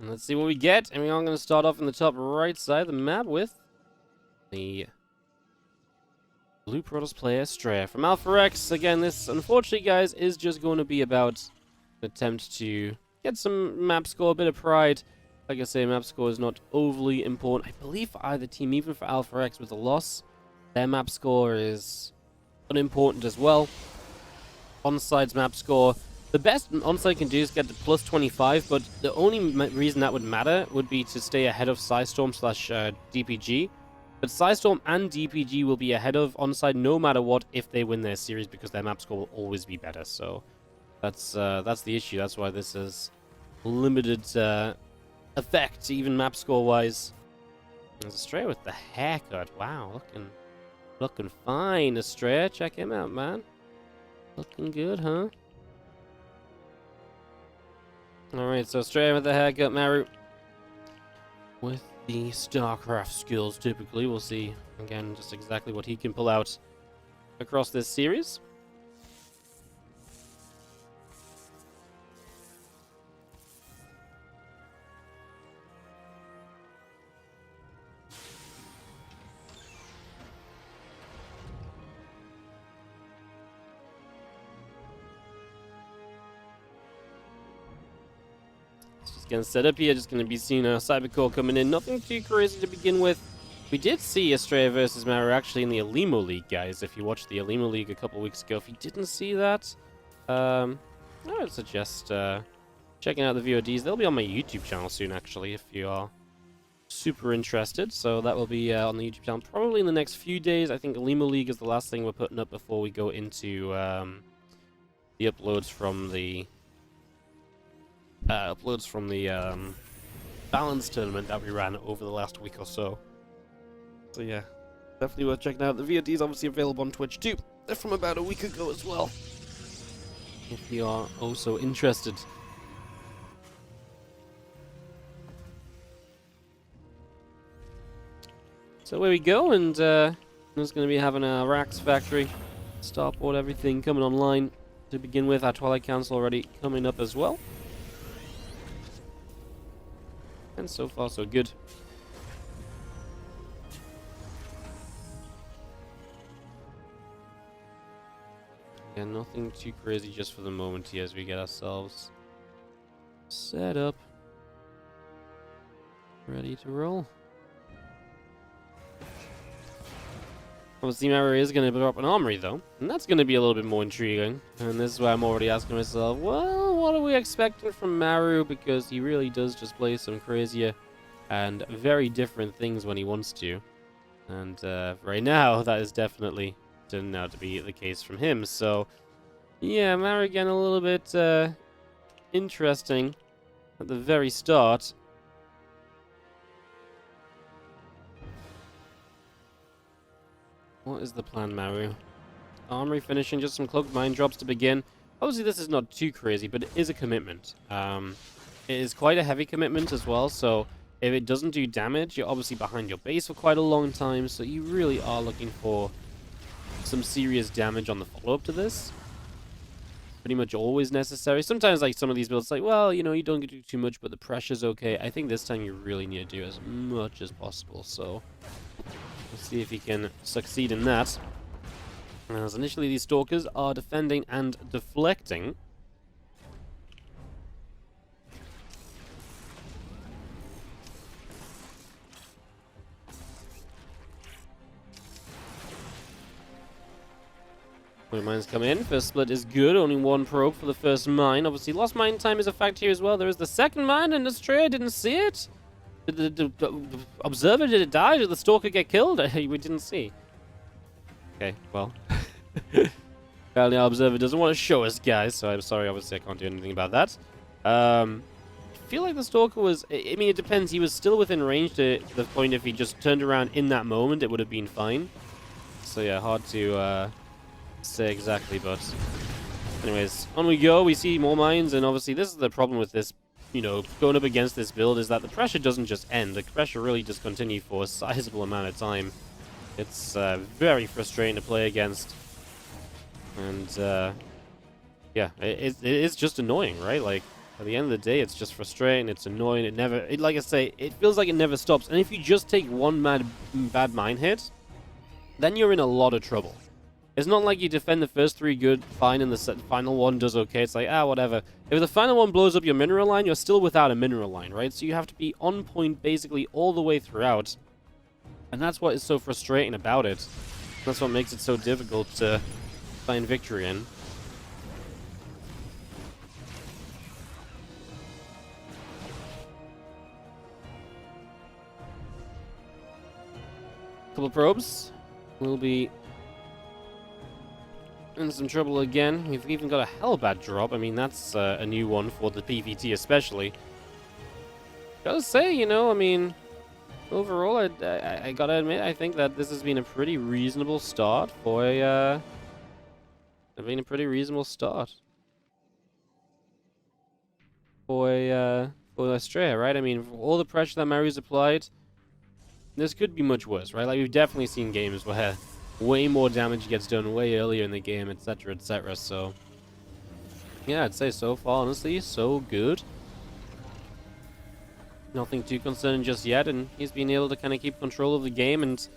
Let's see what we get. And we are going to start off in the top right side of the map with the Blue Protoss player Astrea from Alpha X. Again, this, unfortunately, guys, is just going to be about an attempt to get some map score, a bit of pride. Like I say, map score is not overly important. I believe for either team, even for Alpha X with a loss, their map score is unimportant as well. Onside's map score, the best Onside can do is get to plus 25, but the only reason that would matter would be to stay ahead of Psystorm / DPG. But Psystorm and DPG will be ahead of Onside no matter what if they win their series, because their map score will always be better. So that's the issue. That's why this is limited effect, even map score wise. There's Astrea with the haircut. Wow, looking fine, Astrea. Check him out, man. Looking good, huh? Alright, so Astrea with the haircut, Maru with the StarCraft skills, typically. We'll see, again, just exactly what he can pull out across this series. Just getting set up here, just going to be seeing a Cybercore coming in. Nothing too crazy to begin with. We did see Astrea versus Maru actually in the Alimo League, guys. If you watched the Alimo League a couple weeks ago, if you didn't see that, I would suggest checking out the VODs. They'll be on my YouTube channel soon, actually, if you are super interested. So that will be on the YouTube channel probably in the next few days. I think Alimo League is the last thing we're putting up before we go into the uploads from the balance tournament that we ran over the last week or so. So yeah, definitely worth checking out. The VOD is obviously available on Twitch too. They're from about a week ago as well, if you are also interested. So where we go, and there's going to be having a Rax factory, starport, everything coming online to begin with. Our Twilight Council already coming up as well. And so far, so good. Yeah, nothing too crazy just for the moment here as we get ourselves set up. Ready to roll. Obviously, Maru is going to drop an armory, though. And that's going to be a little bit more intriguing. And this is why I'm already asking myself, well, what are we expecting from Maru? Because he really does just play some crazier and very different things when he wants to. And right now, that is definitely turning out to be the case from him. So, yeah, Maru again a little bit interesting at the very start. What is the plan, Maru? Armory finishing, just some cloaked mine drops to begin. Obviously, this is not too crazy, but it is a commitment. It is quite a heavy commitment as well, so if it doesn't do damage, you're obviously behind your base for quite a long time, so you really are looking for some serious damage on the follow-up to this. Pretty much always necessary. Sometimes, like, some of these builds, like, well, you know, you don't get to do too much, but the pressure's okay. I think this time you really need to do as much as possible, so let's see if he can succeed in that. As initially these Stalkers are defending and deflecting. Mines come in. First split is good. Only one probe for the first mine. Obviously, lost mine time is a fact here as well. There is the second mine, and Astrea didn't see it. Did the observer, did it die? Did the Stalker get killed? We didn't see. Okay, well. Apparently our observer doesn't want to show us, guys, so I'm sorry, obviously I can't do anything about that. I feel like the Stalker was... I mean, it depends. He was still within range to the point if he just turned around in that moment, it would have been fine. So yeah, hard to say exactly, but... Anyways, on we go. We see more mines, and obviously this is the problem with this, you know, going up against this build, is that the pressure doesn't just end. The pressure really just continues for a sizable amount of time. It's very frustrating to play against. And, yeah, it is just annoying, right? Like, At the end of the day, it's just frustrating, it's annoying, like I say, it feels like it never stops. And if you just take one bad mine hit, then you're in a lot of trouble. It's not like you defend the first 3 good, fine, and the final one does okay. It's like, whatever. If the final one blows up your mineral line, you're still without a mineral line, right? So you have to be on point basically all the way throughout. And that's what is so frustrating about it. That's what makes it so difficult to find victory in. Couple probes. We'll be in some trouble again. We've even got a hell bad drop. I mean, that's a new one for the PvT especially. Gotta say, you know, I mean, overall, I gotta admit, I think that this has been a pretty reasonable start for a, for Astrea, right? I mean, for all the pressure that Maru's applied, this could be much worse, right? Like, we've definitely seen games where way more damage gets done way earlier in the game, etc., etc., so... yeah, I'd say so far, honestly, so good. Nothing too concerning just yet, and he's been able to kind of keep control of the game, and...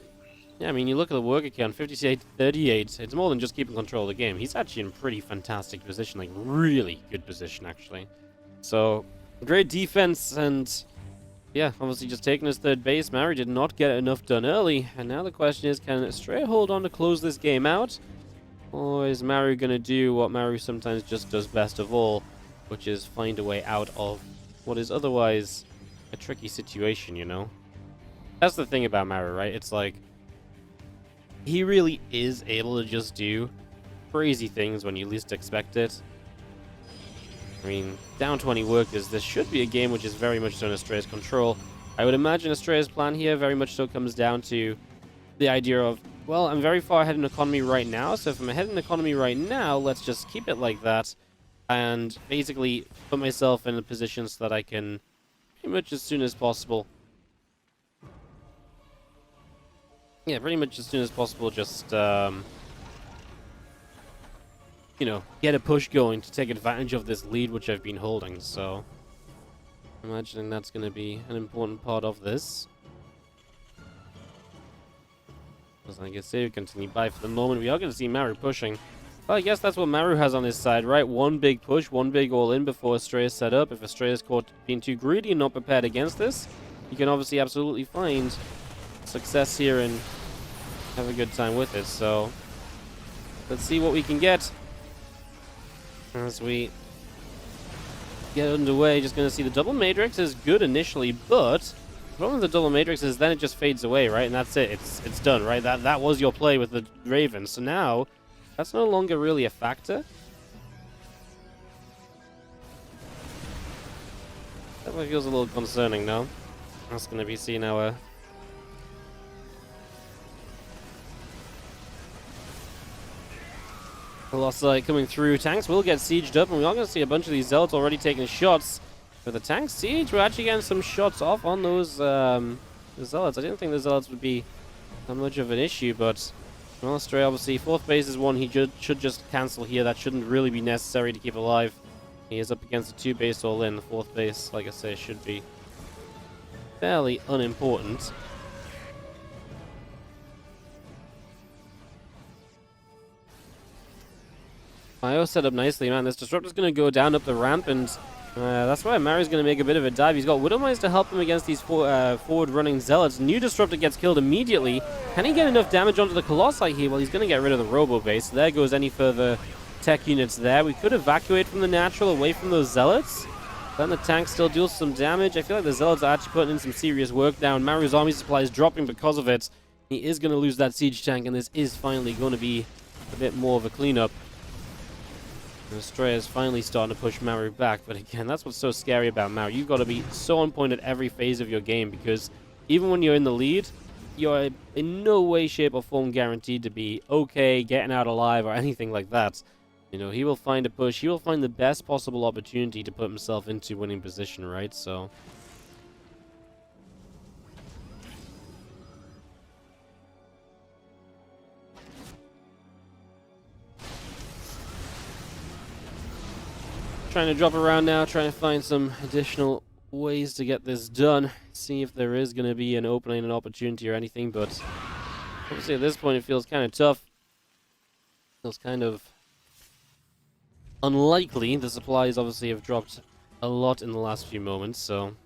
yeah, I mean, you look at the worker count, 58-38, it's more than just keeping control of the game. He's actually in pretty fantastic position, like, really good position, actually. So, great defense, and... yeah, obviously just taking his 3rd base. Maru did not get enough done early, and now the question is, can Astrea hold on to close this game out? Or is Maru going to do what Maru sometimes just does best of all, which is find a way out of what is otherwise a tricky situation, you know? That's the thing about Maru, right? It's like, he really is able to just do crazy things when you least expect it. I mean, down 20 workers, this should be a game which is very much on Astrea's control. I would imagine Astrea's plan here very much so comes down to the idea of, well, I'm very far ahead in economy right now, so if I'm ahead in economy right now, let's just keep it like that, and basically put myself in a position so that I can, pretty much as soon as possible, yeah, pretty much as soon as possible, just, you know, get a push going to take advantage of this lead which I've been holding, so I'm imagining that's going to be an important part of this. As I guess we continue by for the moment. We are going to see Maru pushing. Well, I guess that's what Maru has on his side, right? One big push, one big all-in before Astrea is set up. If Astrea is caught being too greedy and not prepared against this, you can obviously absolutely find success here and have a good time with it, so let's see what we can get. As we get underway, just going to see the double matrix is good initially, but the problem with the double matrix is then it just fades away, right? And that's it. It's done, right? That was your play with the Raven. So now, that's no longer really a factor. That one feels a little concerning, no? That's going to be seen our... Colossi coming through. Tanks will get sieged up, and we are going to see a bunch of these Zealots already taking shots. With the tank siege, we're actually getting some shots off on those the Zealots. I didn't think the Zealots would be that much of an issue, but well, Astrea, obviously, 4th base is one he should just cancel here. That shouldn't really be necessary to keep alive. He is up against a 2-base all-in. The 4th base, like I say, should be fairly unimportant. IO set up nicely, man. This Disruptor's going to go down up the ramp, and that's why Maru's going to make a bit of a dive. He's got Widowmines to help him against these forward-running Zealots. New Disruptor gets killed immediately. Can he get enough damage onto the Colossi here? Well, he's going to get rid of the Robo base. There goes any further tech units there. We could evacuate from the natural away from those Zealots. Then the tank still deals some damage. I feel like the Zealots are actually putting in some serious work down. Maru's army supply is dropping because of it. He is going to lose that siege tank, and this is finally going to be a bit more of a cleanup. Astrea is finally starting to push Maru back, but again, that's what's so scary about Maru. You've got to be so on point at every phase of your game, because even when you're in the lead, you're in no way, shape, or form guaranteed to be okay, getting out alive, or anything like that. You know, he will find a push, he will find the best possible opportunity to put himself into winning position, right? So... trying to drop around now, trying to find some additional ways to get this done. See if there is going to be an opening, an opportunity or anything, but obviously at this point it feels kind of tough. Feels kind of unlikely. The supplies obviously have dropped a lot in the last few moments, so...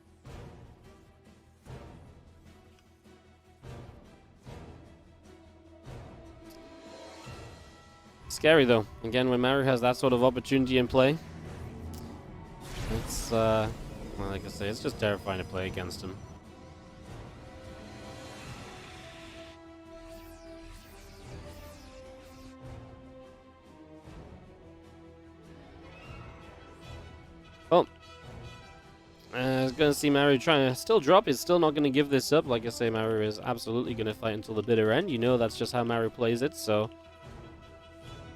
Scary though. Again, when Maru has that sort of opportunity in play, it's, well, like I say, it's just terrifying to play against him. Well, I was going to see Maru trying to still drop. He's still not going to give this up. Like I say, Maru is absolutely going to fight until the bitter end. You know that's just how Maru plays it, so...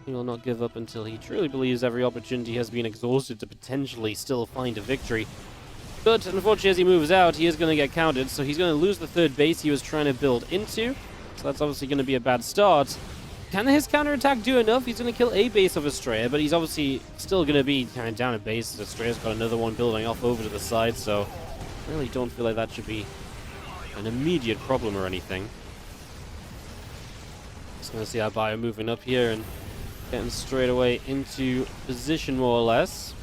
He will not give up until he truly believes every opportunity has been exhausted to potentially still find a victory. But unfortunately, as he moves out, he is going to get countered, so he's going to lose the third base he was trying to build into. So that's obviously going to be a bad start. Can his counterattack do enough? He's going to kill a base of Astrea, but he's obviously still going to be kind of down a base. Astrea's got another one building off over to the side, so I really don't feel like that should be an immediate problem or anything. Just going to see our Bio moving up here and getting straight away into position, more or less.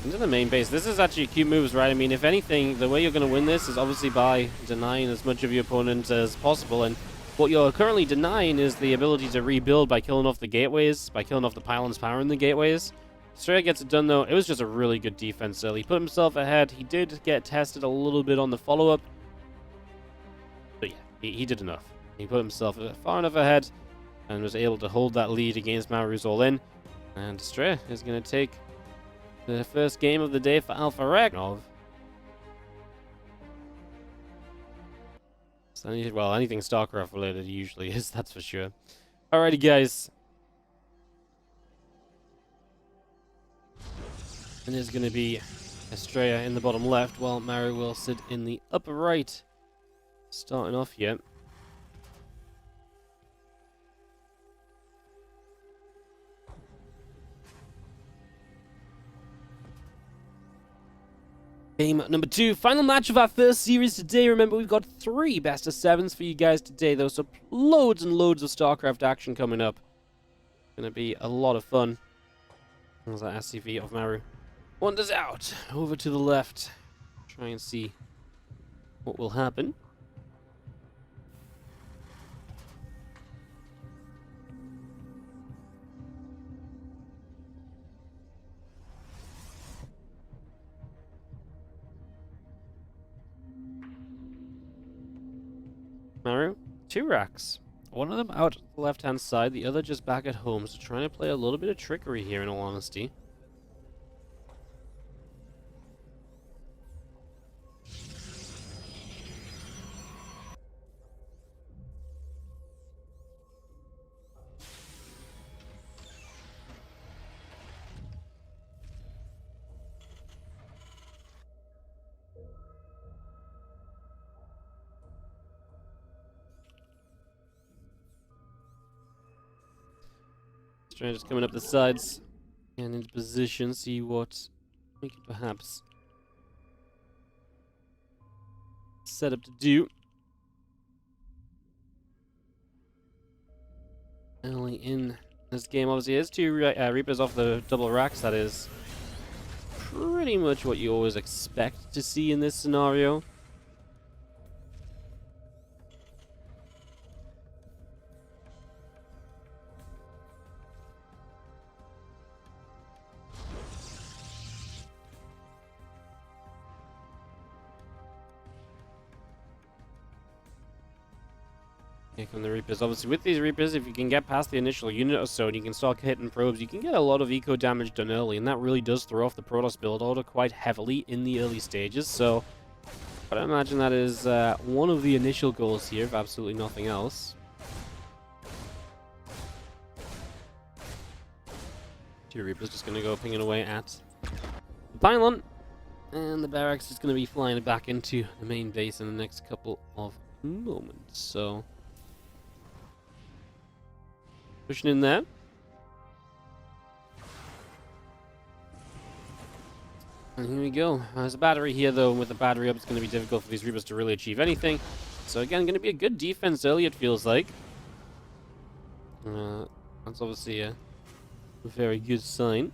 Into the main base. This is actually cute moves, right? I mean, if anything, the way you're going to win this is obviously by denying as much of your opponent as possible. And what you're currently denying is the ability to rebuild by killing off the gateways, by killing off the pylons powering the gateways. Astrea gets it done, though. It was just a really good defense early. He put himself ahead. He did get tested a little bit on the follow-up. But yeah, he did enough. He put himself far enough ahead and was able to hold that lead against Maru's all-in. And Astrea is going to take the first game of the day for Alpha Rec. Well, anything StarCraft related usually is, that's for sure. Alrighty, guys. And there's going to be Astrea in the bottom left, while Maru will sit in the upper right. Starting off here. Game number 2, final match of our first series today. Remember, we've got 3 best of 7s for you guys today, though, so loads and loads of StarCraft action coming up. Gonna be a lot of fun. There's that SCV of Maru. Wanders out over to the left. Try and see what will happen. Maru, 2 racks. One of them out the left-hand side, the other just back at home. So trying to play a little bit of trickery here, in all honesty. Just coming up the sides and into position, see what we could perhaps set up to do. Early in this game, obviously, there's 2 Reapers off the double racks. That is pretty much what you always expect to see in this scenario. Here come the Reapers. Obviously, with these Reapers, if you can get past the initial unit or so and you can start hitting probes, you can get a lot of eco damage done early, and that really does throw off the Protoss build order quite heavily in the early stages. So, I imagine that is one of the initial goals here, if absolutely nothing else. 2 Reapers just going to go pinging away at the pylon, and the barracks is going to be flying back into the main base in the next couple of moments. So, Pushing in there. And here we go. There's a battery here, though. With the battery up, it's going to be difficult for these Reapers to really achieve anything. So again, going to be a good defense early, it feels like. That's obviously a very good sign.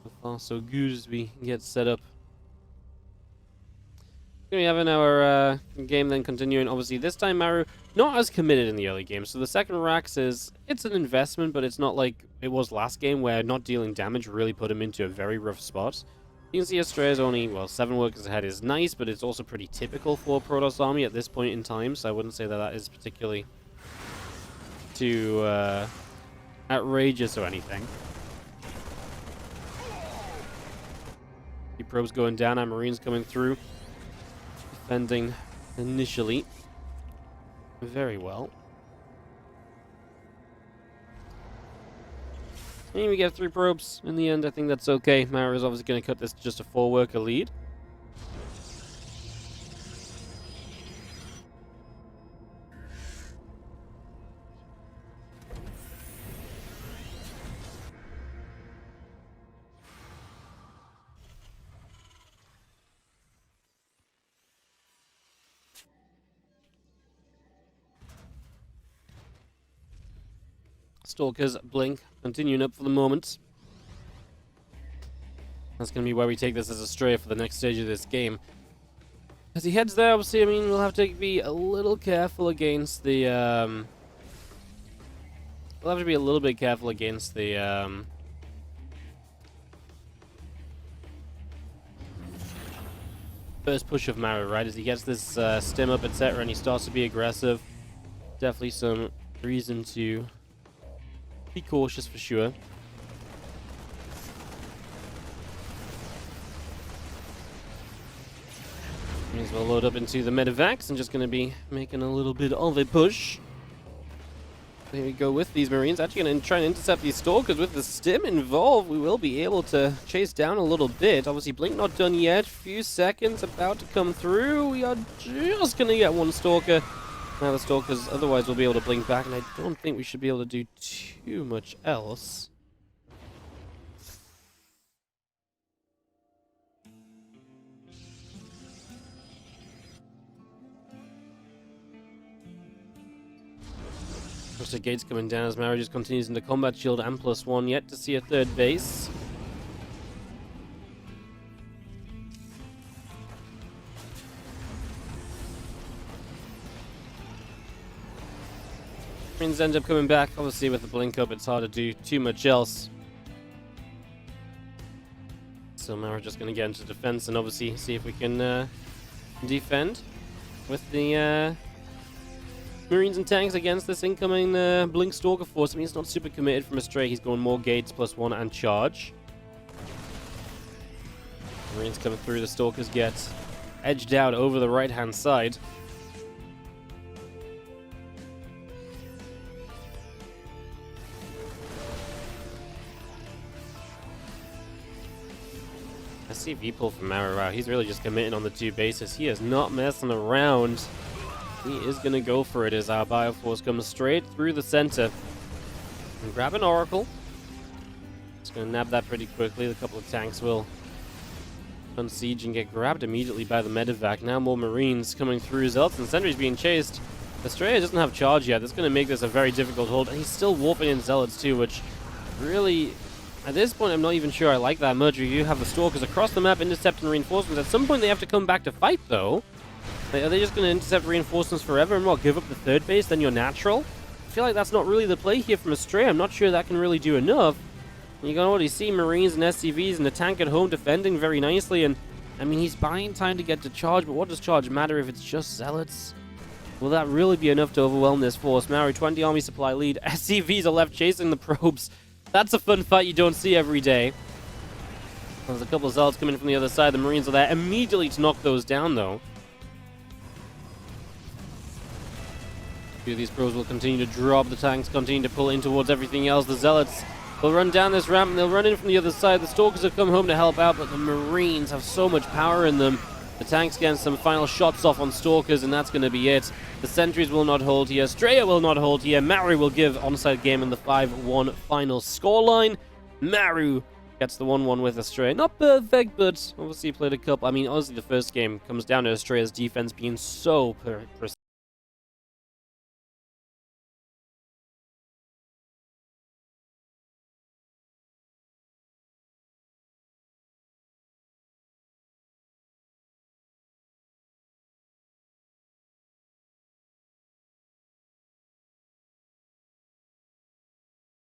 So far, so good as we get set up. We're having our game then continuing. Obviously, this time Maru not as committed in the early game. So the second Rax it's an investment, but it's not like it was last game where not dealing damage really put him into a very rough spot. You can see Astrea's only, well, 7 workers ahead is nice, but it's also pretty typical for Protoss army at this point in time. So I wouldn't say that that is particularly too outrageous or anything. The probes going down, our Marines coming through. Defending initially very well. And we get 3 probes in the end. I think that's okay. Maru is obviously going to cut this to just a 4-worker lead. Stalkers blink, continuing up for the moment. That's going to be where we take this as Astrea for the next stage of this game. As he heads there, obviously, I mean, we'll have to be a little careful against the, we'll have to be a little bit careful against the, first push of Maru, right? As he gets this stim up, etc., and he starts to be aggressive. Definitely some reason to be cautious for sure. May as well load up into the medevacs and just going to be making a little bit of a push. There we go with these Marines. Actually going to try and intercept these Stalkers with the stim involved. We will be able to chase down a little bit. Obviously, Blink not done yet. Few seconds about to come through. We are just going to get 1 Stalker. Now the Stalkers otherwise will be able to blink back, and I don't think we should be able to do too much else. Costa Gates coming down as Maru just continues into combat shield and +1, yet to see a 3rd base. Marines end up coming back. Obviously, with the blink up, it's hard to do too much else. So Maru just going to get into defense and obviously see if we can defend with the Marines and tanks against this incoming Blink Stalker force. I mean, he's not super committed from Astrea. He's going more gates, +1, and charge. Marines coming through. The Stalkers get edged out over the right-hand side. I see V-pull from Maru. Wow, he's really just committing on the 2 bases. He is not messing around. He is going to go for it as our Bioforce comes straight through the center. And grab an Oracle. It's going to nab that pretty quickly. A couple of tanks will unsiege and get grabbed immediately by the medevac. Now more Marines coming through. Zealots and Sentries being chased. Astrea doesn't have charge yet. That's going to make this a very difficult hold. And he's still warping in Zealots too, which really... At this point, I'm not even sure I like that much. You have the Stalkers across the map intercepting reinforcements. At some point, they have to come back to fight, though. Are they just going to intercept reinforcements forever and what, give up the 3rd base, then you're natural? I feel like that's not really the play here from Astrea. I'm not sure that can really do enough. You can already see Marines and SCVs and the tank at home defending very nicely. And, I mean, he's buying time to get to charge, but what does charge matter if it's just Zealots? Will that really be enough to overwhelm this force? Maru, 20 army supply lead. SCVs are left chasing the probes. That's a fun fight you don't see every day. There's a couple of Zealots coming from the other side. The Marines are there immediately to knock those down, though. A few of these probes will continue to drop. The tanks continue to pull in towards everything else. The Zealots They'll run down this ramp and they'll run in from the other side. The Stalkers have come home to help out, but the Marines have so much power in them. The tanks getting some final shots off on Stalkers, and that's going to be it. The sentries will not hold here. Astrea will not hold here. Maru will give onside game in the 5-1 final scoreline. Maru gets the 1-1 with Astrea. Not perfect, but obviously played a couple. I mean, honestly, the first game comes down to Astrea's defense being so precise.